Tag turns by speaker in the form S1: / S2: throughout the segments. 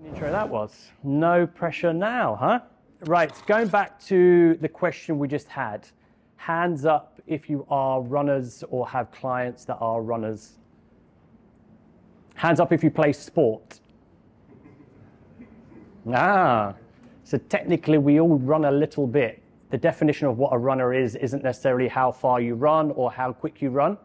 S1: Intro that was. No pressure now, huh? Right, going back to the question we just had. Hands up if you are runners or have clients that are runners. Hands up if you play sport. So technically we all run a little bit. The definition of what a runner is isn't necessarily how far you run or how quick you run.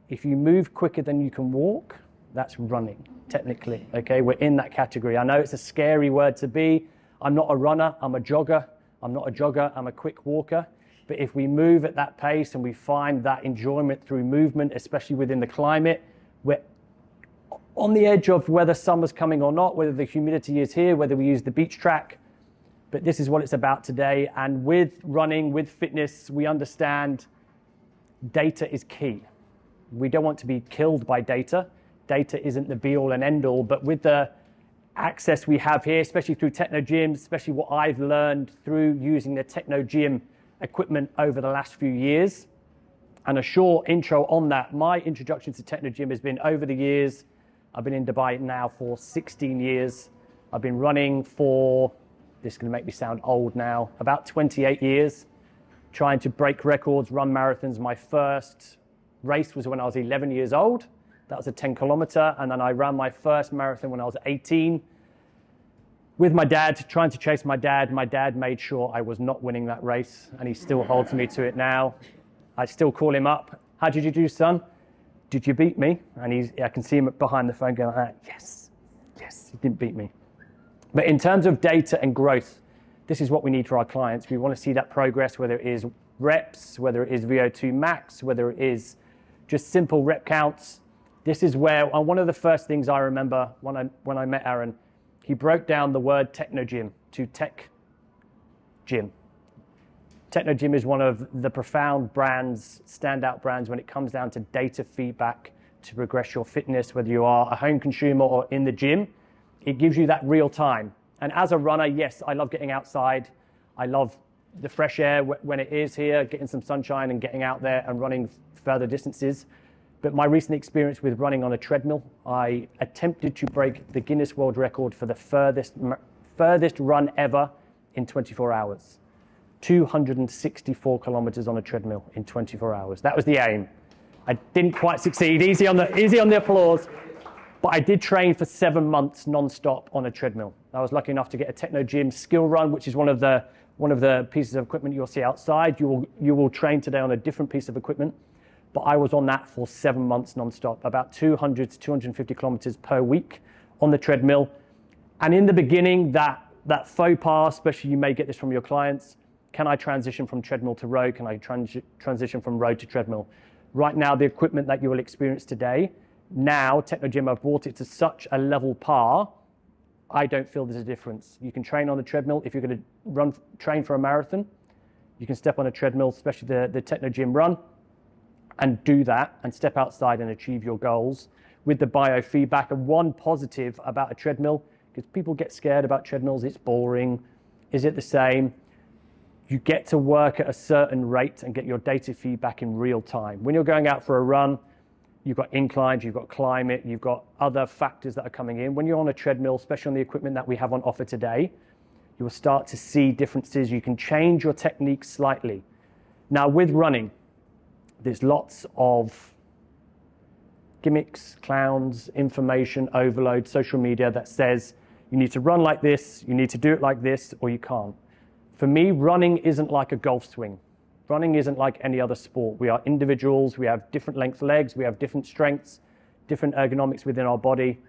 S1: If you move quicker than you can walk, that's running, technically, okay? We're in that category. I know it's a scary word to be. I'm not a runner, I'm a jogger. I'm not a jogger, I'm a quick walker. But if we move at that pace and we find that enjoyment through movement, especially within the climate, we're on the edge of whether summer's coming or not, whether the humidity is here, whether we use the beach track. But this is what it's about today. And with running, with fitness, we understand data is key. We don't want to be killed by data. Data isn't the be all and end all, but with the access we have here, especially through techno gyms, especially what I've learned through using the techno gym equipment over the last few years. And a short intro on that, my introduction to techno gym has been over the years. I've been in Dubai now for 16 years. I've been running for, this is going to make me sound old now, about 28 years, trying to break records, run marathons. My first race was when I was 11 years old. That was a 10 kilometer. And then I ran my first marathon when I was 18 with my dad, trying to chase my dad. My dad made sure I was not winning that race, and he still holds me to it now. I still call him up. How did you do, son? Did you beat me? And I can see him behind the phone going like that. Yes, yes, he didn't beat me. But in terms of data and growth, this is what we need for our clients. We want to see that progress, whether it is reps, whether it is VO2 max, whether it is just simple rep counts. This is where, one of the first things I remember when I met Aaron, he broke down the word techno gym to tech gym. Techno gym is one of the profound brands, standout brands when it comes down to data feedback to progress your fitness, whether you are a home consumer or in the gym. It gives you that real time. And as a runner, yes, I love getting outside. I love the fresh air when it is here, getting some sunshine and getting out there and running further distances. But my recent experience with running on a treadmill, I attempted to break the Guinness World Record for the furthest run ever in 24 hours. 264 kilometers on a treadmill in 24 hours. That was the aim. I didn't quite succeed. Easy on the applause. But I did train for 7 months non-stop on a treadmill. I was lucky enough to get a techno gym skill run, which is one of the pieces of equipment you'll see outside. You will train today on a different piece of equipment. But I was on that for 7 months non-stop, about 200 to 250 kilometers per week on the treadmill. And in the beginning, that faux pas, especially you may get this from your clients, can I transition from treadmill to road? Can I transition from road to treadmill? Right now, the equipment that you will experience today, now Technogym have brought it to such a level par, I don't feel there's a difference. You can train on the treadmill. If you're going to train for a marathon, you can step on a treadmill, especially the Technogym run, and do that and step outside and achieve your goals with the biofeedback. And one positive about a treadmill, because people get scared about treadmills, it's boring. Is it the same? You get to work at a certain rate and get your data feedback in real time. When you're going out for a run, you've got inclines, you've got climate, you've got other factors that are coming in. When you're on a treadmill, especially on the equipment that we have on offer today, you will start to see differences. You can change your technique slightly. Now with running, there's lots of gimmicks, clowns, information overload, social media that says you need to run like this, you need to do it like this, or you can't. For me, running isn't like a golf swing. Running isn't like any other sport. We are individuals, we have different length legs, we have different strengths, different ergonomics within our body.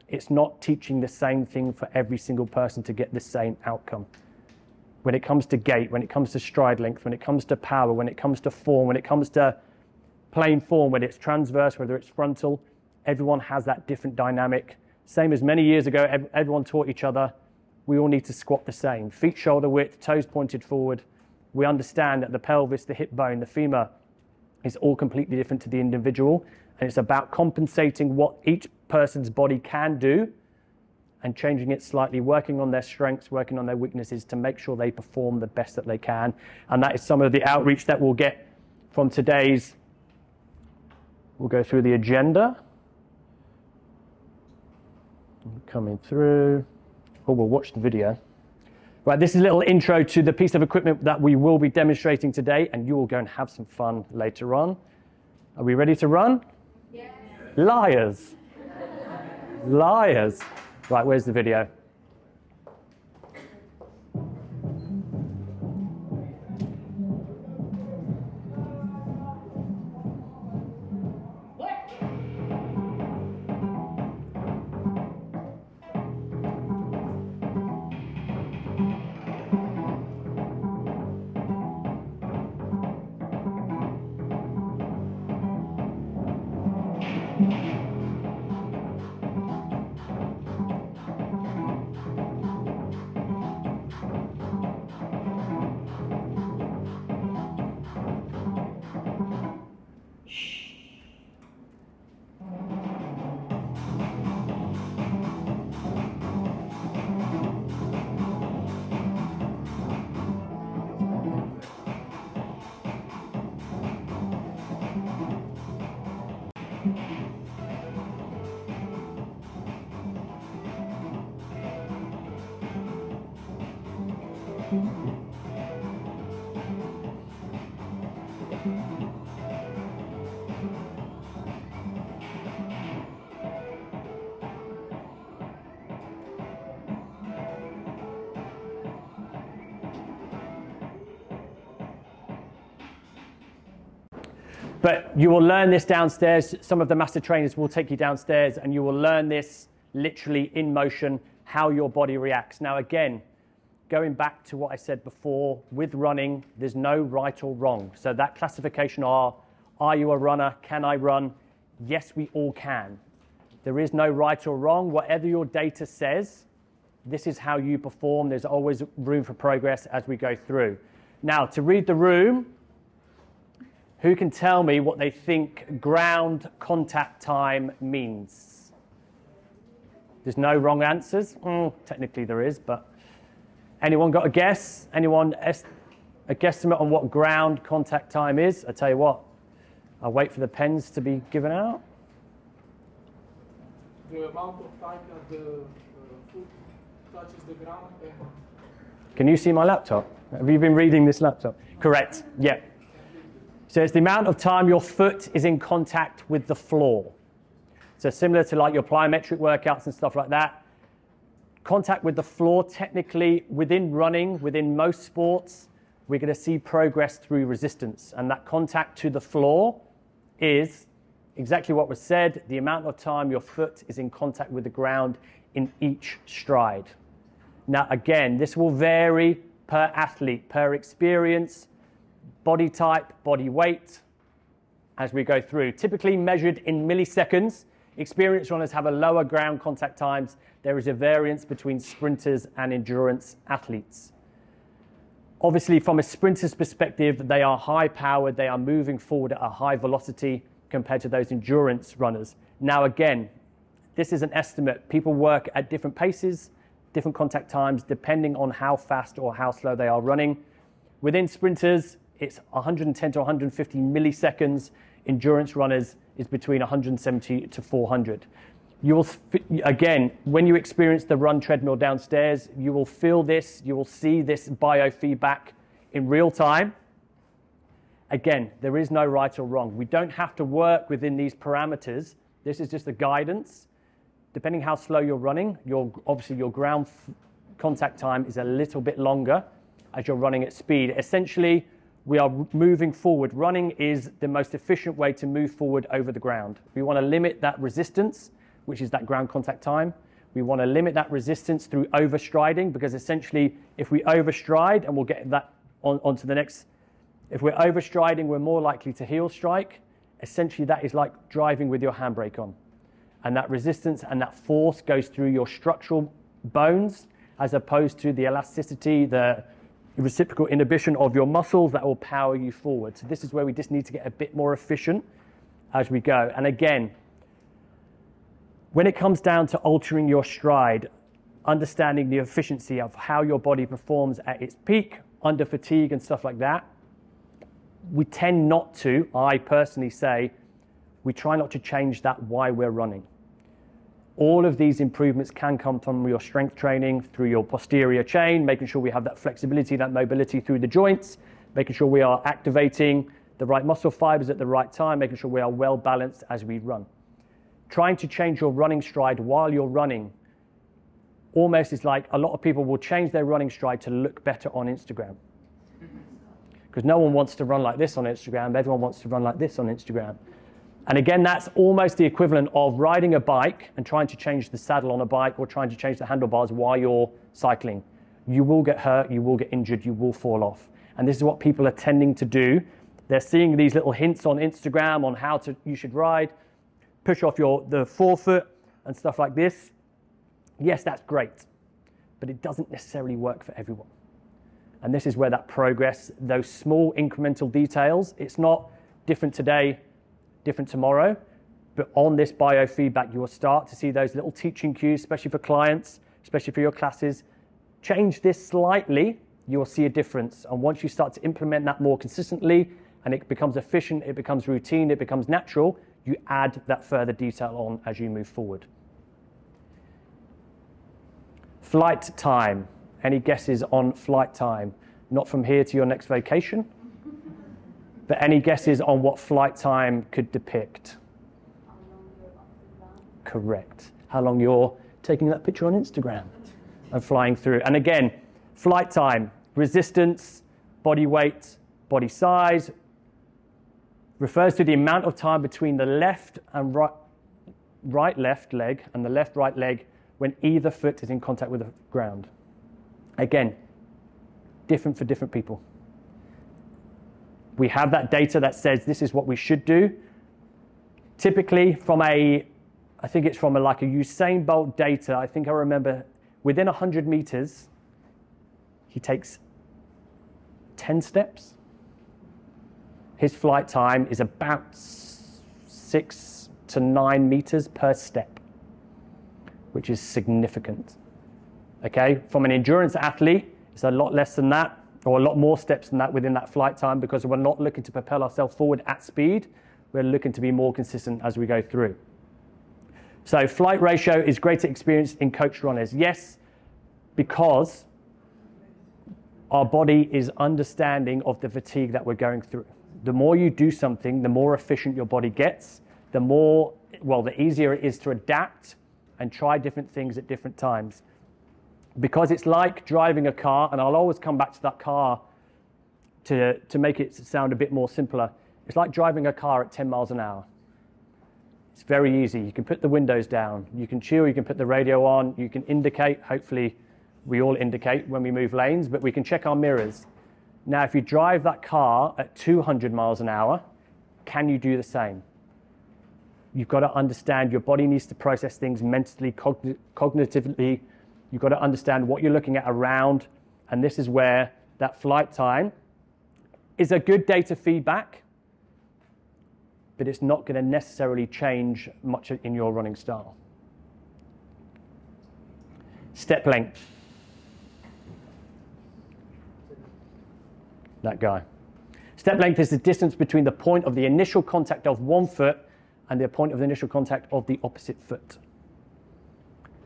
S1: It's not teaching the same thing for every single person to get the same outcome. When it comes to gait, when it comes to stride length, when it comes to power, when it comes to form, when it comes to plane form, whether it's transverse, whether it's frontal, everyone has that different dynamic. Same as many years ago, everyone taught each other, we all need to squat the same. Feet shoulder width, toes pointed forward. We understand that the pelvis, the hip bone, the femur is all completely different to the individual. And it's about compensating what each person's body can do and changing it slightly, working on their strengths, working on their weaknesses to make sure they perform the best that they can. And that is some of the outreach that we'll get from today's. We'll go through the agenda. Coming through. or we'll watch the video. Right, this is a little intro to the piece of equipment that we will be demonstrating today, and you will go and have some fun later on. Are we ready to run?
S2: Yes.
S1: Liars. Liars. Right, where's the video? But you will learn this downstairs. Some of the master trainers will take you downstairs and you will learn this literally in motion, how your body reacts. Now again, going back to what I said before, with running, there's no right or wrong. So that classification are you a runner? Can I run? Yes, we all can. There is no right or wrong. Whatever your data says, this is how you perform. There's always room for progress as we go through. Now, to read the room, who can tell me what they think ground contact time means? There's no wrong answers. Technically there is, but anyone got a guess? Anyone a guesstimate on what ground contact time is? I tell you what, I'll wait for the pens to be given out.
S3: The amount of time that the foot touches the ground.
S1: Can you see my laptop? Have you been reading this laptop? Correct, yeah. So it's the amount of time your foot is in contact with the floor. So similar to like your plyometric workouts and stuff like that. Contact with the floor, technically within running, within most sports, we're going to see progress through resistance. And that contact to the floor is exactly what was said, the amount of time your foot is in contact with the ground in each stride. Now again, this will vary per athlete, per experience, body type, body weight, as we go through. Typically measured in milliseconds. Experienced runners have a lower ground contact times. There is a variance between sprinters and endurance athletes. Obviously, from a sprinter's perspective, they are high-powered. They are moving forward at a high velocity compared to those endurance runners. Now, again, this is an estimate. People work at different paces, different contact times, depending on how fast or how slow they are running. Within sprinters, it's 110 to 150 milliseconds. Endurance runners is between 170 to 400. You will, again, when you experience the run treadmill downstairs, you will feel this, you will see this biofeedback in real time. Again, there is no right or wrong. We don't have to work within these parameters. This is just a guidance. Depending how slow you're running, obviously your ground contact time is a little bit longer as you're running at speed. Essentially, we are moving forward. Running is the most efficient way to move forward over the ground. We want to limit that resistance, which is that ground contact time. We want to limit that resistance through overstriding, because essentially if we overstride, and we'll get that onto the next, if we're overstriding, we're more likely to heel strike. Essentially that is like driving with your handbrake on. And that resistance and that force goes through your structural bones as opposed to the elasticity, the reciprocal inhibition of your muscles that will power you forward. So this is where we just need to get a bit more efficient as we go. And again, when it comes down to altering your stride, understanding the efficiency of how your body performs at its peak, under fatigue and stuff like that, we tend not to, I personally say, we try not to change that while we're running. All of these improvements can come from your strength training through your posterior chain, making sure we have that flexibility, that mobility through the joints, making sure we are activating the right muscle fibers at the right time, making sure we are well balanced as we run. Trying to change your running stride while you're running almost is like a lot of people will change their running stride to look better on Instagram. Because no one wants to run like this on Instagram, everyone wants to run like this on Instagram. And again, that's almost the equivalent of riding a bike and trying to change the saddle on a bike or trying to change the handlebars while you're cycling. You will get hurt, you will get injured, you will fall off. And this is what people are tending to do. They're seeing these little hints on Instagram on how you should ride, push off the forefoot and stuff like this. Yes, that's great, but it doesn't necessarily work for everyone. And this is where that progress, those small incremental details, it's not different today, different tomorrow, but on this biofeedback, you will start to see those little teaching cues, especially for clients, especially for your classes. Change this slightly, you will see a difference. And once you start to implement that more consistently and it becomes efficient, it becomes routine, it becomes natural, you add that further detail on as you move forward. Flight time. Any guesses on flight time? Not from here to your next vacation, but any guesses on what flight time could depict?
S2: How long you're up and down.
S1: Correct. How long you're taking that picture on Instagram and flying through. And again, flight time, resistance, body weight, body size, refers to the amount of time between the left and right left leg and the left right leg when either foot is in contact with the ground. Again, different for different people. We have that data that says this is what we should do. Typically I think it's from like a Usain Bolt data, I think I remember within 100 meters, he takes 10 steps. His flight time is about 6 to 9 meters per step, which is significant. Okay, from an endurance athlete, it's a lot less than that, or a lot more steps than that within that flight time, because we're not looking to propel ourselves forward at speed. We're looking to be more consistent as we go through. So flight ratio is greater experience in coached runners. Yes, because our body is understanding of the fatigue that we're going through. The more you do something, the more efficient your body gets, the easier it is to adapt and try different things at different times. Because it's like driving a car, and I'll always come back to that car to make it sound a bit more simpler. It's like driving a car at 10 miles an hour. It's very easy. You can put the windows down, you can chill, you can put the radio on, you can indicate. Hopefully we all indicate when we move lanes, but we can check our mirrors. Now, if you drive that car at 200 miles an hour, can you do the same? You've got to understand your body needs to process things mentally, cognitively. You've got to understand what you're looking at around, and this is where that flight time is a good data feedback, but it's not going to necessarily change much in your running style. Step length. That guy. Step length is the distance between the point of the initial contact of one foot and the point of the initial contact of the opposite foot.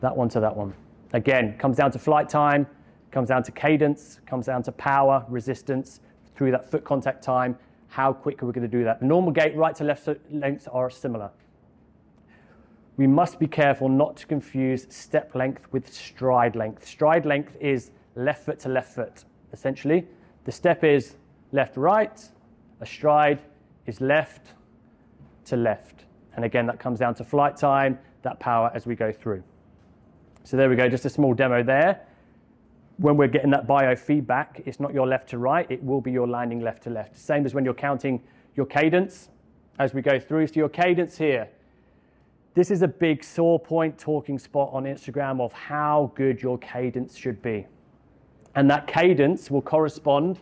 S1: That one to that one. Again, comes down to flight time, comes down to cadence, comes down to power, resistance, through that foot contact time, how quick are we going to do that? The normal gait, right to left lengths are similar. We must be careful not to confuse step length with stride length. Stride length is left foot to left foot, essentially. The step is left, right. A stride is left to left. And again, that comes down to flight time, that power as we go through. So there we go, just a small demo there. When we're getting that biofeedback, it's not your left to right, it will be your landing left to left. Same as when you're counting your cadence as we go through. So your cadence here. This is a big sore point, talking spot on Instagram of how good your cadence should be. And that cadence will correspond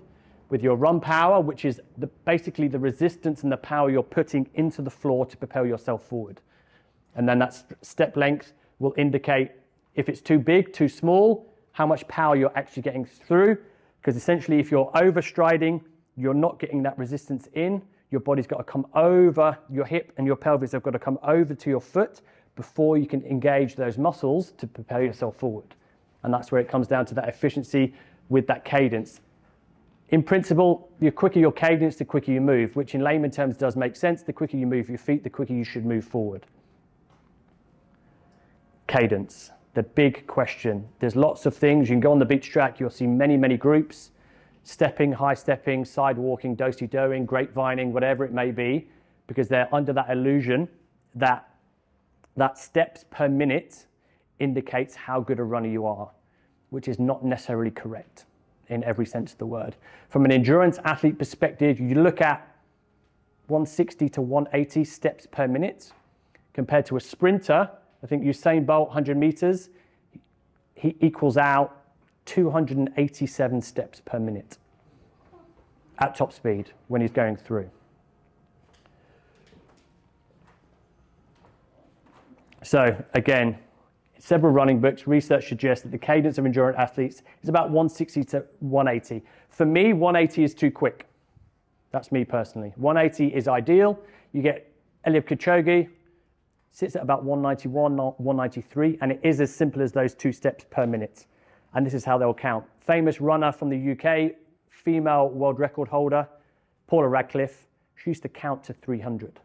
S1: with your run power, which is basically the resistance and the power you're putting into the floor to propel yourself forward. And then that step length will indicate if it's too big, too small, how much power you're actually getting through. Because essentially, if you're overstriding, you're not getting that resistance in. Your body's got to come over, your hip and your pelvis have got to come over to your foot before you can engage those muscles to propel yourself forward. And that's where it comes down to that efficiency with that cadence. In principle, the quicker your cadence, the quicker you move, which in layman terms does make sense. The quicker you move your feet, the quicker you should move forward. Cadence, the big question. There's lots of things. You can go on the beach track, you'll see many, many groups. Stepping, high stepping, side walking, do-si-doing, grapevining, whatever it may be, because they're under that illusion that steps per minute indicates how good a runner you are, which is not necessarily correct in every sense of the word. From an endurance athlete perspective, you look at 160 to 180 steps per minute compared to a sprinter. I think Usain Bolt, 100 meters, he equals out 287 steps per minute at top speed when he's going through. So again, several running books, research suggests that the cadence of endurance athletes is about 160 to 180. For me, 180 is too quick. That's me personally. 180 is ideal. You get Eliud Kipchoge, sits at about 191, 193, and it is as simple as those 2 steps per minute. And this is how they'll count. Famous runner from the UK, female world record holder, Paula Radcliffe, she used to count to 300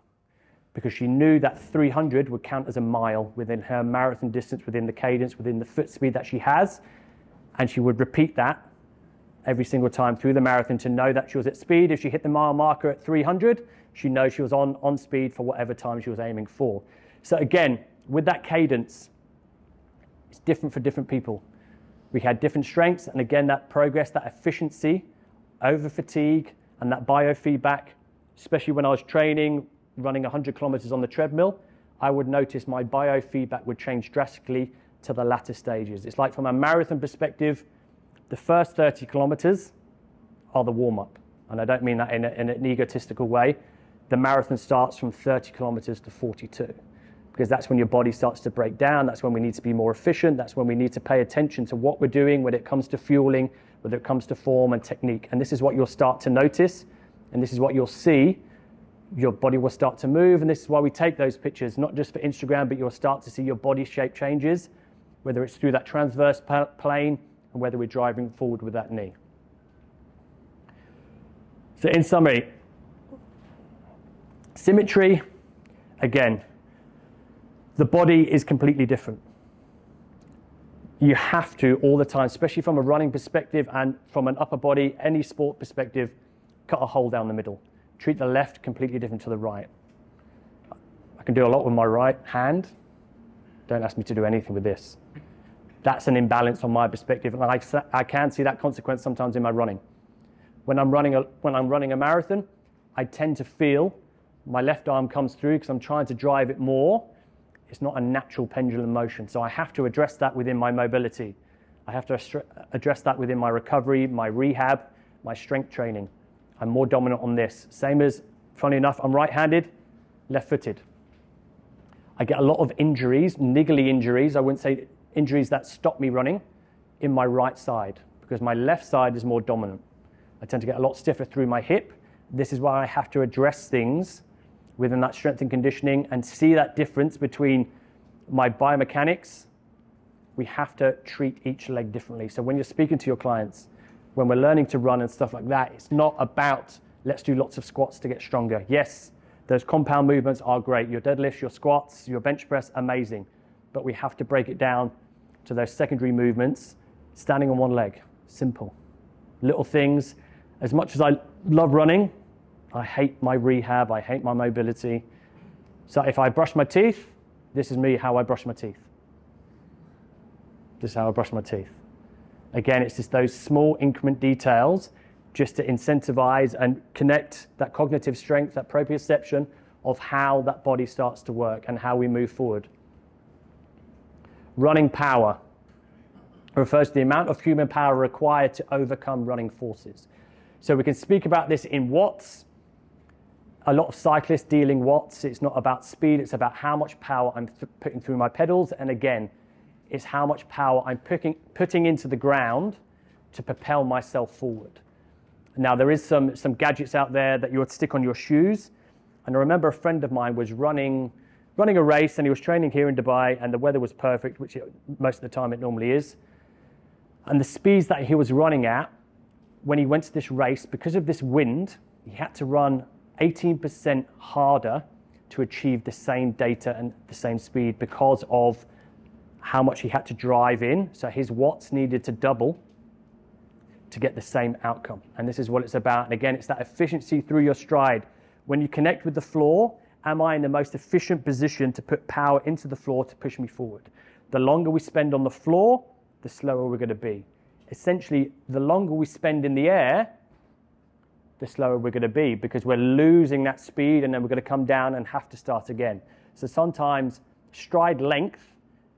S1: because she knew that 300 would count as a mile within her marathon distance, within the cadence, within the foot speed that she has. And she would repeat that every single time through the marathon to know that she was at speed. If she hit the mile marker at 300, she knows she was on speed for whatever time she was aiming for. So again, with that cadence, it's different for different people. We had different strengths, and again, that progress, that efficiency, over fatigue, and that biofeedback, especially when I was training, running 100 kilometers on the treadmill, I would notice my biofeedback would change drastically to the latter stages. It's like from a marathon perspective, the first 30 kilometers are the warm-up. And I don't mean that in an egotistical way. The marathon starts from 30 kilometers to 42. Because that's when your body starts to break down. That's when we need to be more efficient. That's when we need to pay attention to what we're doing when it comes to fueling, whether it comes to form and technique. And this is what you'll start to notice, and this is what you'll see. Your body will start to move, and this is why we take those pictures, not just for Instagram, but you'll start to see your body shape changes, whether it's through that transverse plane and whether we're driving forward with that knee. So in summary, symmetry, again, the body is completely different. You have to, all the time, especially from a running perspective and from an upper body, any sport perspective, cut a hole down the middle. Treat the left completely different to the right. I can do a lot with my right hand. Don't ask me to do anything with this. That's an imbalance on my perspective, and I can see that consequence sometimes in my running. When I'm running a marathon, I tend to feel my left arm comes through because I'm trying to drive it more. It's not a natural pendulum motion, so I have to address that within my mobility. I have to address that within my recovery, my rehab, my strength training. I'm more dominant on this. Same as, funny enough, I'm right-handed, left-footed. I get a lot of injuries, niggly injuries, I wouldn't say injuries that stop me running, in my right side, because my left side is more dominant. I tend to get a lot stiffer through my hip. This is why I have to address things within that strength and conditioning and see that difference between my biomechanics. We have to treat each leg differently. So when you're speaking to your clients, when we're learning to run and stuff like that, it's not about let's do lots of squats to get stronger. Yes, those compound movements are great. Your deadlifts, your squats, your bench press, amazing. But we have to break it down to those secondary movements, standing on one leg, simple. Little things. As much as I love running, I hate my rehab, I hate my mobility. So if I brush my teeth, this is me how I brush my teeth. This is how I brush my teeth. Again, it's just those small increment details just to incentivize and connect that cognitive strength, that proprioception of how that body starts to work and how we move forward. Running power refers to the amount of human power required to overcome running forces. So we can speak about this in watts. A lot of cyclists deal in watts. It's not about speed, it's about how much power I'm putting through my pedals. And again, it's how much power I'm putting into the ground to propel myself forward. Now, there is some gadgets out there that you would stick on your shoes. And I remember a friend of mine was running running a race, and he was training here in Dubai, and the weather was perfect, which most of the time it normally is. And the speeds that he was running at when he went to this race, because of this wind, he had to run 18% harder to achieve the same data and the same speed because of how much he had to drive in. So his watts needed to double to get the same outcome. And this is what it's about. And again, it's that efficiency through your stride. When you connect with the floor, am I in the most efficient position to put power into the floor to push me forward? The longer we spend on the floor, the slower we're going to be. Essentially, the longer we spend in the air, the slower we're going to be, because we're losing that speed, and then we're going to come down and have to start again. So sometimes stride length,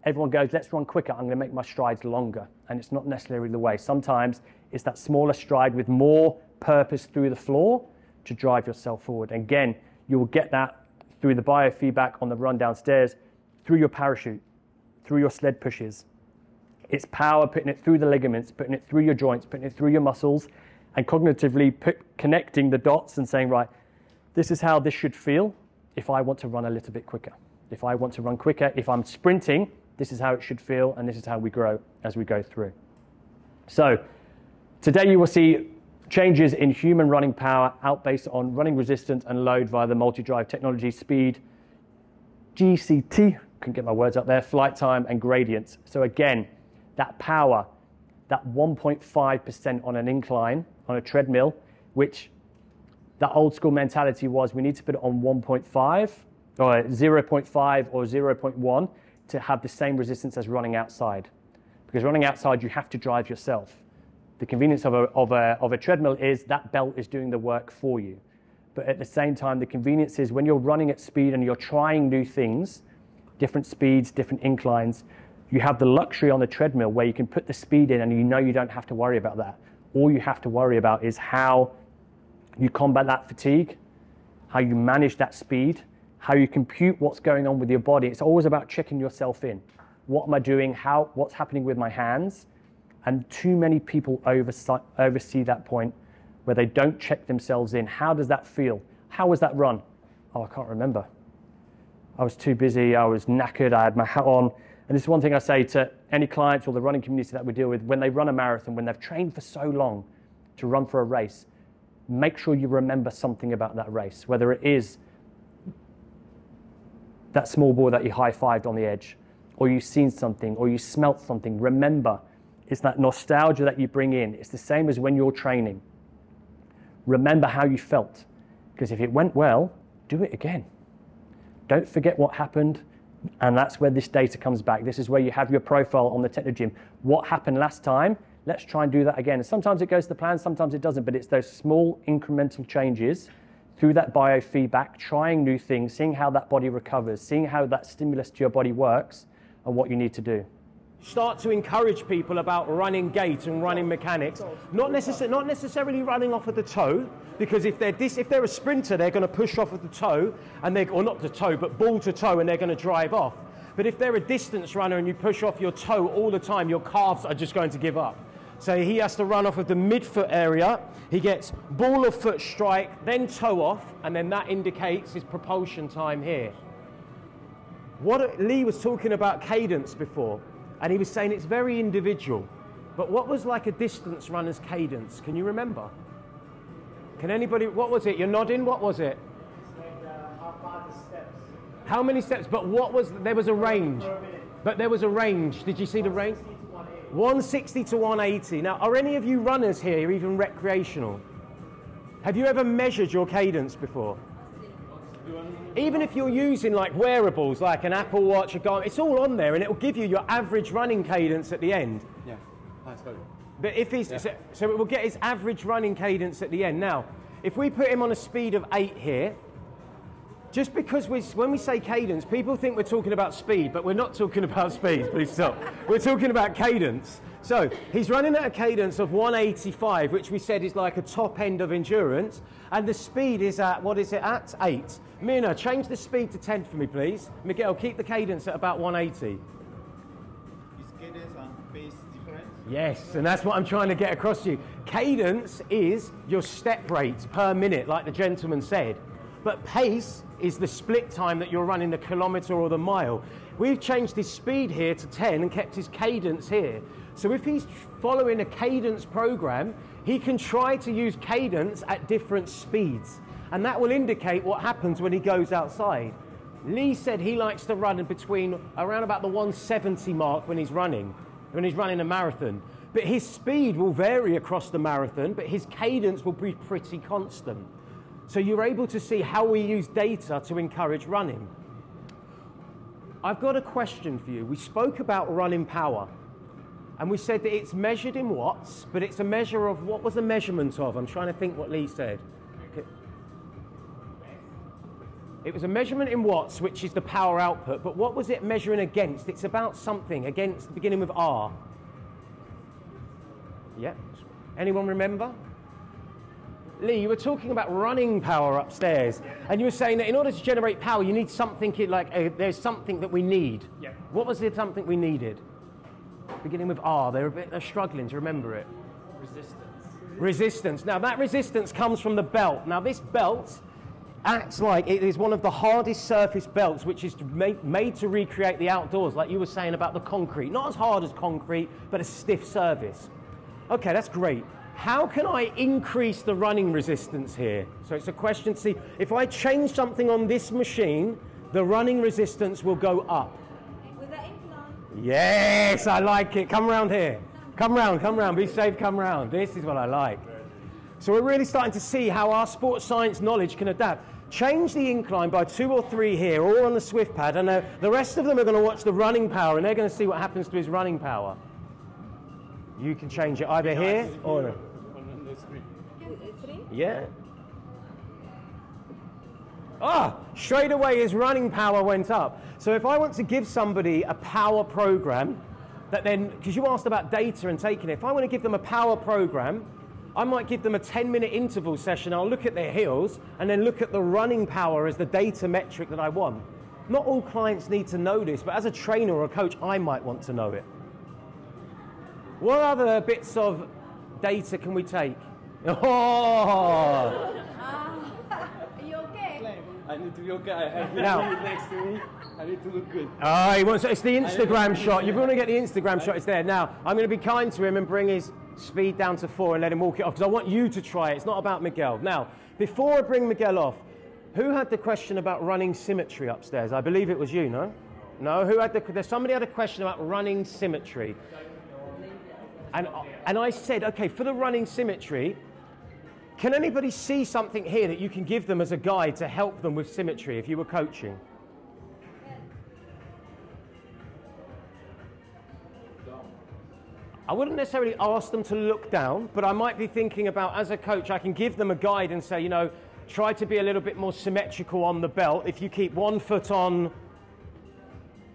S1: everyone goes, let's run quicker, I'm going to make my strides longer. And it's not necessarily the way. Sometimes it's that smaller stride with more purpose through the floor to drive yourself forward. And again, you will get that through the biofeedback on the run downstairs, through your parachute, through your sled pushes. It's power, putting it through the ligaments, putting it through your joints, putting it through your muscles, and cognitively connecting the dots and saying, right, this is how this should feel if I want to run a little bit quicker. If I want to run quicker, if I'm sprinting, this is how it should feel, and this is how we grow as we go through. So today you will see changes in human running power out based on running resistance and load via the multi-drive technology, speed, GCT, couldn't get my words up there, flight time, and gradients. So again, that power, that 1.5% on an incline, on a treadmill, which the old school mentality was we need to put it on 1.5 or 0.5 or 0.1 to have the same resistance as running outside. Because running outside, you have to drive yourself. The convenience of a treadmill is that belt is doing the work for you. But at the same time, the convenience is when you're running at speed and you're trying new things, different speeds, different inclines, you have the luxury on the treadmill where you can put the speed in and you know you don't have to worry about that. All you have to worry about is how you combat that fatigue, how you manage that speed, how you compute what's going on with your body. It's always about checking yourself in. What am I doing? What's happening with my hands? And too many people oversee that point where they don't check themselves in. How does that feel? How was that run? Oh, I can't remember. I was too busy. I was knackered. I had my hat on. And this is one thing I say to any clients or the running community that we deal with, when they run a marathon, when they've trained for so long to run for a race, make sure you remember something about that race, whether it is that small boy that you high-fived on the edge, or you've seen something, or you smelt something. Remember, it's that nostalgia that you bring in. It's the same as when you're training. Remember how you felt, because if it went well, do it again. Don't forget what happened. And that's where this data comes back. This is where you have your profile on the Technogym. What happened last time? Let's try and do that again. And sometimes it goes to plan, sometimes it doesn't, but it's those small incremental changes through that biofeedback, trying new things, seeing how that body recovers, seeing how that stimulus to your body works, and what you need to do.
S4: Start to encourage people about running gait and running mechanics, not necessarily running off of the toe, because if they're a sprinter, they're going to push off of the toe, or not the toe, but ball to toe, and they're going to drive off. But if they're a distance runner and you push off your toe all the time, your calves are just going to give up. So he has to run off of the midfoot area. He gets ball of foot strike, then toe off, and then that indicates his propulsion time here. Lee was talking about cadence before, and he was saying it's very individual. But what was like a distance runner's cadence? Can you remember? Can anybody, what was it? You're nodding, what was it?
S3: It's like how far the steps.
S4: How many steps? But what was, there was a range. But there was a range. Did you see the range? 160 to 180. Now, are any of you runners here even recreational? Have you ever measured your cadence before? Even if you're using like wearables, like an Apple Watch, a Garmin, it's all on there, and it will give you your average running cadence at the end.
S5: Yeah, that's good.
S4: But if he's, so it will get his average running cadence at the end. Now, if we put him on a speed of 8 here, just because when we say cadence, people think we're talking about speed, but we're not talking about speed, please stop. We're talking about cadence. So he's running at a cadence of 185, which we said is like a top end of endurance, and the speed is at, what is it at? 8. Mina, change the speed to 10 for me, please. Miguel, keep the cadence at about 180.
S5: Is cadence and pace different?
S4: Yes, and that's what I'm trying to get across to you. Cadence is your step rate per minute, like the gentleman said. But pace is the split time that you're running the kilometre or the mile. We've changed his speed here to 10 and kept his cadence here. So if he's following a cadence program, he can try to use cadence at different speeds. And that will indicate what happens when he goes outside. Lee said he likes to run in between around about the 170 mark when he's running a marathon. But his speed will vary across the marathon, but his cadence will be pretty constant. So you're able to see how we use data to encourage running. I've got a question for you. We spoke about running power, and we said that it's measured in watts, but it's a measure of, what was the measurement of? I'm trying to think what Lee said. It was a measurement in watts, which is the power output, but what was it measuring against? It's about something against, beginning with R. Yeah? Anyone remember? Lee, you were talking about running power upstairs, and you were saying that in order to generate power, you need something like, there's something that we need.
S1: Yeah.
S4: What was the something we needed? Beginning with R, they're struggling to remember it. Resistance. Now that resistance comes from the belt. Now this belt acts like it is one of the hardest surface belts, which is made to recreate the outdoors, like you were saying about the concrete. Not as hard as concrete, but a stiff surface. Okay, that's great. How can I increase the running resistance here? So it's a question to see, if I change something on this machine, the running resistance will go up.
S2: With the incline.
S4: Yes, I like it. Come round here. Come round. Be safe, come round. This is what I like. So we're really starting to see how our sports science knowledge can adapt. Change the incline by 2 or 3 here, all on the Swift pad, and the rest of them are going to watch the running power, and they're going to see what happens to his running power. You can change it either here or... Yeah. Straight away his running power went up. So if I want to give somebody a power program, that then, because you asked about data and taking it, if I want to give them a power program, I might give them a 10-minute interval session. I'll look at their heels and then look at the running power as the data metric that I want. Not all clients need to know this, but as a trainer or a coach, I might want to know it. What other bits of data can we take? Oh!
S2: Are you okay?
S5: I need to be okay. I have
S4: Now-
S5: you next to me. I need to look good.
S4: It's the Instagram shot. You're going to get the Instagram shot. It's there. Now, I'm going to be kind to him and bring his speed down to 4 and let him walk it off, because I want you to try it. It's not about Miguel. Now, before I bring Miguel off, who had the question about running symmetry upstairs? I believe it was you, no? No? Somebody had a question about running symmetry. And I said, okay, for the running symmetry, can anybody see something here that you can give them as a guide to help them with symmetry if you were coaching? I wouldn't necessarily ask them to look down, but I might be thinking about, as a coach, I can give them a guide and say, try to be a little bit more symmetrical on the belt. If you keep one foot on,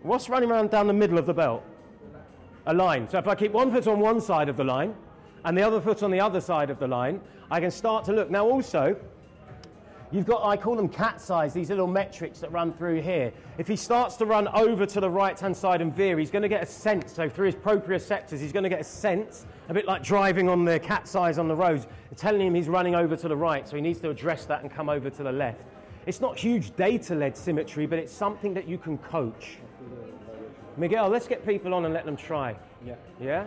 S4: what's running around down the middle of the belt? A line. So if I keep one foot on one side of the line and the other foot on the other side of the line, I can start to look. Now also, you've got, I call them cat's eyes, these little metrics that run through here. If he starts to run over to the right-hand side and veer, he's going to get a sense. So through his proprioceptors, he's going to get a sense, a bit like driving on the cat's eyes on the roads, telling him he's running over to the right, so he needs to address that and come over to the left. It's not huge data-led symmetry, but it's something that you can coach. Miguel, let's get people on and let them try.
S5: Yeah.
S4: Yeah?